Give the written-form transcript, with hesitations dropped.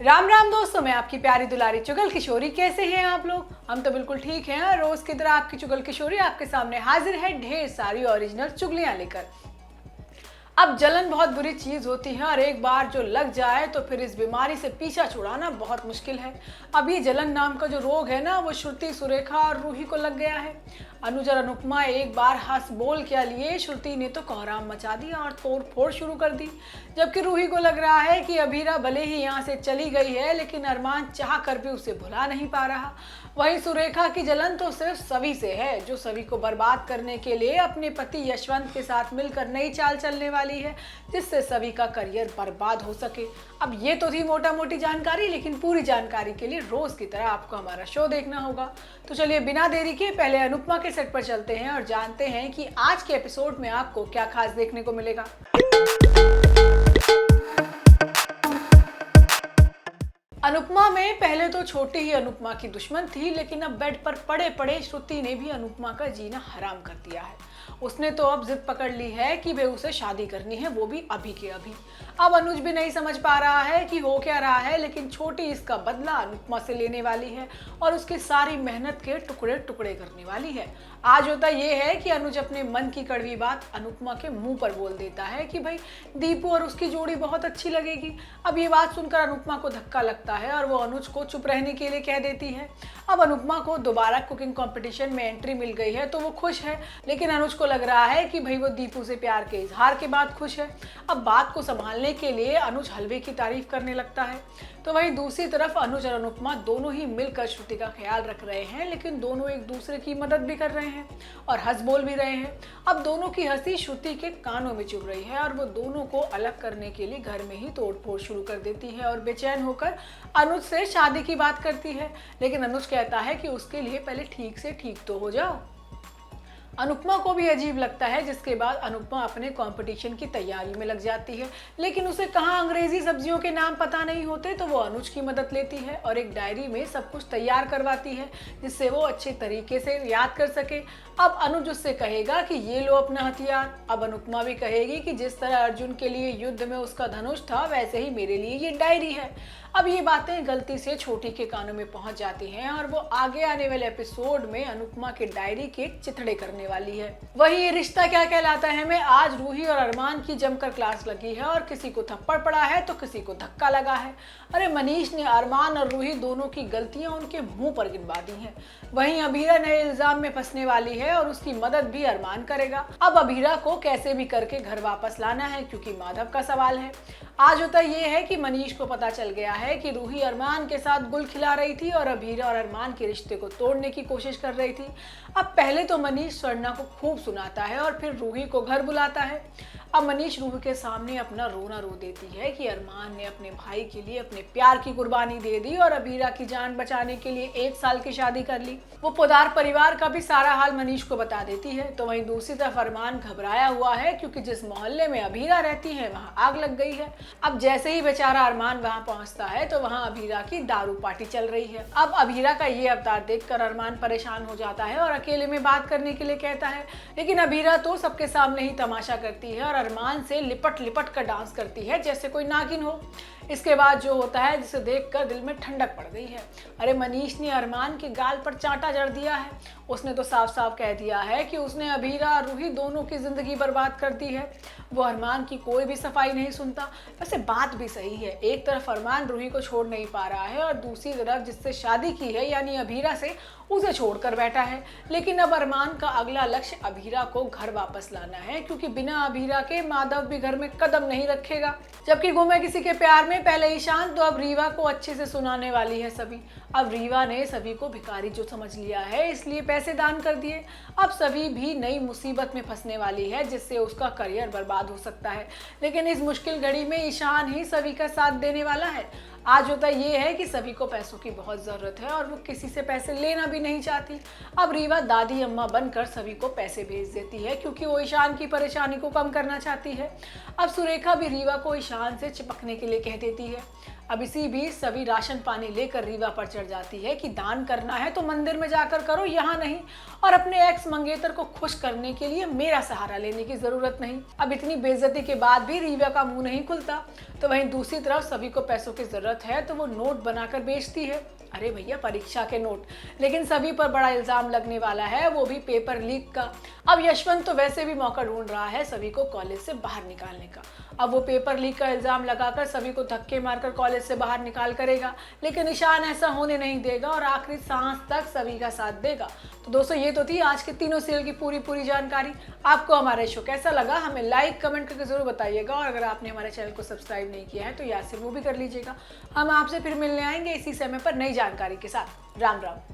राम राम दोस्तों, मैं आपकी प्यारी दुलारी चुगल किशोरी। कैसे हैं आप लोग? हम तो बिल्कुल ठीक हैं और रोज की तरह आपकी चुगल किशोरी आपके सामने हाजिर है ढेर सारी ओरिजिनल चुगलियां लेकर। अब जलन बहुत बुरी चीज होती है और एक बार जो लग जाए तो फिर इस बीमारी से पीछा छुड़ाना बहुत मुश्किल है। अब ये जलन नाम का जो रोग है ना, वो श्रुति, सुरेखा और रूही को लग गया है। अनुज और अनुपमा एक बार हंस बोल क्या लिए, श्रुति ने तो कोहराम मचा दिया और तोड़ फोड़ शुरू कर दी। जबकि रूही को लग रहा है कि अभीरा भले ही यहाँ से चली गई है, लेकिन अरमान चाह कर भी उसे भुला नहीं पा रहा। वहीं सुरेखा की जलन तो सिर्फ सवी से है, जो सवी को बर्बाद करने के लिए अपने पति यशवंत के साथ मिलकर नई चाल चलने वाली है, जिससे सवी का करियर बर्बाद हो सके। अब ये तो थी मोटा मोटी जानकारी, लेकिन पूरी जानकारी के लिए रोज की तरह आपको हमारा शो देखना होगा। तो चलिए बिना देरी के पहले अनुपमा के सेट पर चलते हैं और जानते हैं कि आज के एपिसोड में आपको क्या खास देखने को मिलेगा। अनुपमा में पहले तो छोटी ही अनुपमा की दुश्मन थी, लेकिन अब बेड पर पड़े पड़े श्रुति ने भी अनुपमा का जीना हराम कर दिया है। उसने तो अब जिद पकड़ ली है कि वे उसे शादी करनी है, वो भी अभी के अभी। अब अनुज भी नहीं समझ पा रहा है कि हो क्या रहा है, लेकिन छोटी इसका बदला अनुपमा से लेने वाली है और उसकी सारी मेहनत के टुकड़े टुकड़े करने वाली है। आज होता ये है कि अनुज अपने मन की कड़वी बात अनुपमा के मुंह पर बोल देता है कि भाई दीपू और उसकी जोड़ी बहुत अच्छी लगेगी। अब ये बात सुनकर अनुपमा को धक्का लगता है और वो अनुज को चुप रहने के लिए कह देती है। अब अनुपमा को दोबारा कुकिंग कंपटीशन में एंट्री मिल गई है तो वो खुश है, लेकिन अनुज को लग रहा है कि भाई वो दीपू से प्यार के इजहार के बाद खुश है। अब बात को संभालने के लिए अनुज हलवे की तारीफ करने लगता है। तो वहीं दूसरी तरफ अनुज और अनुपमा दोनों ही मिलकर श्रुति का ख्याल रख रहे हैं, लेकिन दोनों एक दूसरे की मदद भी कर रहे हैं और हंस बोल भी रहे हैं। अब दोनों की हंसी श्रुति के कानों में चुभ रही है और वो दोनों को अलग करने के लिए घर में ही तोड़फोड़ शुरू कर देती है और बेचैन होकर अनुज से शादी की बात करती है। लेकिन अनुज कहता है कि उसके लिए पहले ठीक से ठीक तो हो जाओ। अनुपमा को भी अजीब लगता है, जिसके बाद अनुपमा अपने कंपटीशन की तैयारी में लग जाती है, लेकिन उसे कहाँ अंग्रेजी सब्जियों के नाम पता नहीं होते, तो वो अनुज की मदद लेती है और एक डायरी में सब कुछ तैयार करवाती है, जिससे वो अच्छे तरीके से याद कर सके। अब अनुज उससे कहेगा कि ये लो अपना हथियार। अब अनुपमा भी कहेगी कि जिस तरह अर्जुन के लिए युद्ध में उसका धनुष था, वैसे ही मेरे लिए ये डायरी है। अब ये बातें गलती से छोटी के कानों में पहुंच जाती हैं और वो आगे आने वाले एपिसोड में अनुपमा के डायरी के चिथड़े करने वाली है। वही ये रिश्ता क्या कहलाता है में आज रूही और अरमान की जमकर क्लास लगी है और किसी को थप्पड़ पड़ा है तो किसी को धक्का लगा है। अरे मनीष ने अरमान और रूही दोनों की गलतियां उनके मुंह पर गिनवा दी हैं। वहीं अभीरा नए इल्जाम में फंसने वाली है और उसकी मदद भी अरमान करेगा। अब अभीरा को कैसे भी करके घर वापस लाना है, क्योंकि माधव का सवाल है। आज होता ये है कि मनीष को पता चल गया है कि रूही अरमान के साथ गुल खिला रही थी और अभीरा और अरमान के रिश्ते को तोड़ने की कोशिश कर रही थी। अब पहले तो मनीष स्वर्णा को खूब सुनाता है और फिर रूही को घर बुलाता है। अब मनीष रूही के सामने अपना रोना रो देती है कि अरमान ने अपने भाई के लिए अपने प्यार की कुर्बानी दे दी और अभीरा की जान बचाने के लिए 1 साल की शादी कर ली। वो पोदार परिवार का भी सारा हाल मनीष को बता देती है। तो वहीं दूसरी तरफ अरमान घबराया हुआ है, क्योंकि जिस मोहल्ले में अभीरा रहती है वहाँ आग लग गई है। अब जैसे ही बेचारा अरमान वहाँ पहुँचता है तो वहाँ अभीरा की दारू पार्टी चल रही है। अब अभीरा का ये अवतार देखकर अरमान परेशान हो जाता है और अकेले में बात करने के लिए कहता है, लेकिन अभीरा तो सबके सामने ही तमाशा करती है और अरमान से लिपट लिपट कर डांस करती है जैसे कोई नागिन हो। इसके बाद जो होता है, जिसे देखकर दिल में ठंडक पड़ गई है। अरे मनीष ने अरमान के गाल पर चांटा जड़ दिया है। उसने तो साफ साफ कह दिया है कि उसने अभीरा और रूही दोनों की जिंदगी बर्बाद कर दी है। वो अरमान की कोई भी सफाई नहीं सुनता। वैसे बात भी सही है, एक तरफ अरमान रूही को छोड़ नहीं पा रहा है और दूसरी तरफ जिससे शादी की है यानी अभीरा से, उसे छोड़कर बैठा है। लेकिन अब अरमान का अगला लक्ष्य अभीरा को घर वापस लाना है, क्योंकि बिना अभीरा के माधव भी घर में कदम नहीं रखेगा। जबकि गुमे किसी के प्यार में पहले ईशान, तो अब रीवा को अच्छे से सुनाने वाली है सभी। अब रीवा ने सभी को भिखारी जो समझ लिया है, इसलिए पैसे दान कर दिए। अब सभी भी नई मुसीबत में फंसने वाली है, जिससे उसका करियर बर्बाद हो सकता है। लेकिन इस मुश्किल घड़ी में ईशान ही सभी का साथ देने वाला है। आज होता ये है कि सभी को पैसों की बहुत ज़रूरत है और वो किसी से पैसे लेना भी नहीं चाहती। अब रीवा दादी अम्मा बनकर सभी को पैसे भेज देती है, क्योंकि वो ईशान की परेशानी को कम करना चाहती है। अब सुरेखा भी रीवा को ईशान से चिपकने के लिए कह देती है। अब इसी बीच सभी राशन पानी लेकर रीवा पर चढ़ जाती है कि दान करना है तो मंदिर में जाकर करो, यहाँ नहीं। और अपने एक्स मंगेतर को खुश करने के लिए मेरा सहारा लेने की जरूरत नहीं। अब इतनी बेइज्जती के बाद भी रीवा का मुंह नहीं खुलता। तो वहीं दूसरी तरफ सभी को पैसों की जरूरत है तो वो नोट बनाकर बेचती है। अरे भैया, परीक्षा के नोट। लेकिन सभी पर बड़ा इल्जाम लगने वाला है, वो भी पेपर लीक का। अब यशवंत तो वैसे भी मौका ढूंढ रहा है सभी को कॉलेज से बाहर निकालने का। अब वो पेपर लीक का इल्जाम लगाकर सभी को धक्के मारकर कॉलेज से बाहर निकाल करेगा, लेकिन ईशान ऐसा होने नहीं देगा और आखिरी सांस तक सभी का साथ देगा। तो दोस्तों, ये तो थी आज के तीनों सीरियल की पूरी जानकारी। आपको हमारा शो कैसा लगा हमें लाइक कमेंट करके जरूर बताइएगा, और अगर आपने हमारे चैनल को सब्सक्राइब नहीं किया है तो याद से वो भी कर लीजिएगा। हम आपसे फिर मिलने आएंगे इसी समय पर नई जानकारी के साथ। राम राम।